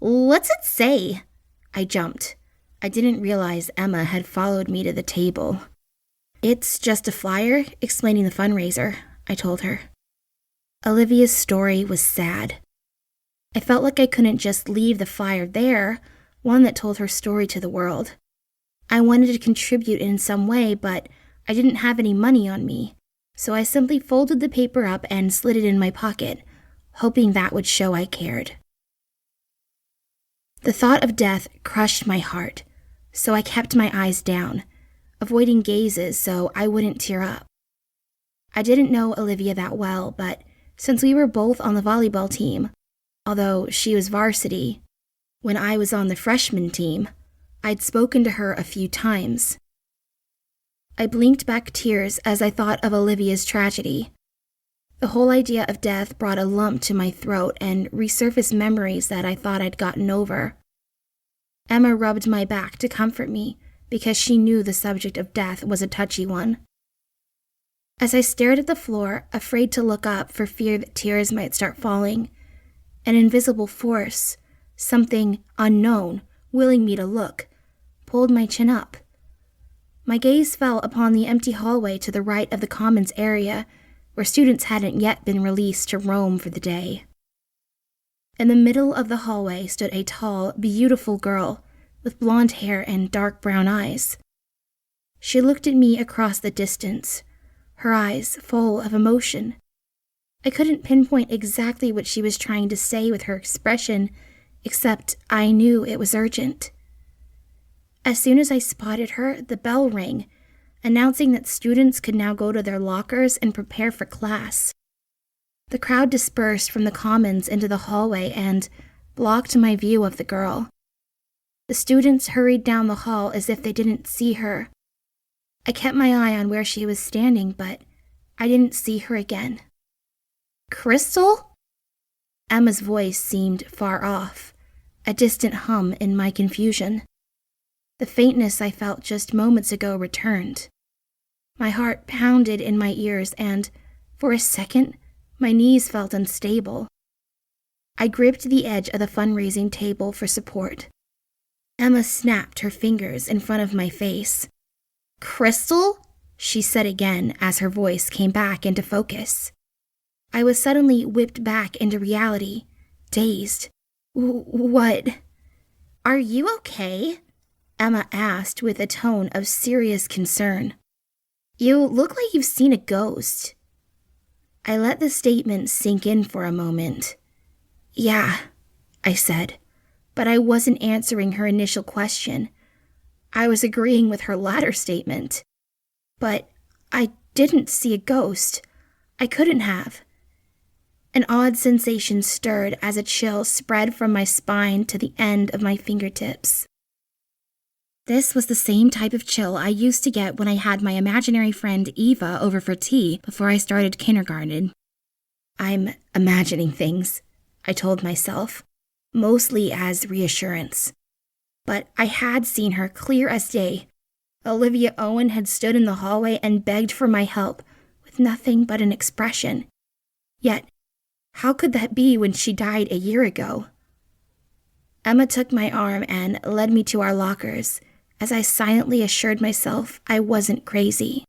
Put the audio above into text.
What's it say? I jumped. I didn't realize Emma had followed me to the table. It's just a flyer explaining the fundraiser, I told her. Olivia's story was sad. I felt like I couldn't just leave the flyer there, one that told her story to the world. I wanted to contribute in some way, but I didn't have any money on me, so I simply folded the paper up and slid it in my pocket, hoping that would show I cared. The thought of death crushed my heart, so I kept my eyes down, avoiding gazes so I wouldn't tear up. I didn't know Olivia that well, but since we were both on the volleyball team, although she was varsity, when I was on the freshman team, I'd spoken to her a few times. I blinked back tears as I thought of Olivia's tragedy. The whole idea of death brought a lump to my throat and resurfaced memories that I thought I'd gotten over. Emma rubbed my back to comfort me because she knew the subject of death was a touchy one. As I stared at the floor, afraid to look up for fear that tears might start falling, an invisible force, something unknown, willing me to look, pulled my chin up. My gaze fell upon the empty hallway to the right of the commons area, where students hadn't yet been released to roam for the day. In the middle of the hallway stood a tall, beautiful girl with blonde hair and dark brown eyes. She looked at me across the distance, her eyes full of emotion. I couldn't pinpoint exactly what she was trying to say with her expression, except I knew it was urgent. As soon as I spotted her, the bell rang, announcing that students could now go to their lockers and prepare for class. The crowd dispersed from the commons into the hallway and blocked my view of the girl. The students hurried down the hall as if they didn't see her. I kept my eye on where she was standing, but I didn't see her again. Crystal? Emma's voice seemed far off, a distant hum in my confusion. The faintness I felt just moments ago returned. My heart pounded in my ears and, for a second, my knees felt unstable. I gripped the edge of the fundraising table for support. Emma snapped her fingers in front of my face. Crystal? She said again as her voice came back into focus. I was suddenly whipped back into reality, dazed. What? Are you okay? Emma asked with a tone of serious concern. You look like you've seen a ghost. I let the statement sink in for a moment. Yeah, I said, but I wasn't answering her initial question. I was agreeing with her latter statement. But I didn't see a ghost. I couldn't have. An odd sensation stirred as a chill spread from my spine to the end of my fingertips. This was the same type of chill I used to get when I had my imaginary friend Eva over for tea before I started kindergarten. I'm imagining things, I told myself, mostly as reassurance. But I had seen her clear as day. Olivia Owen had stood in the hallway and begged for my help, with nothing but an expression. Yet, how could that be when she died a year ago? Emma took my arm and led me to our lockers, as I silently assured myself I wasn't crazy.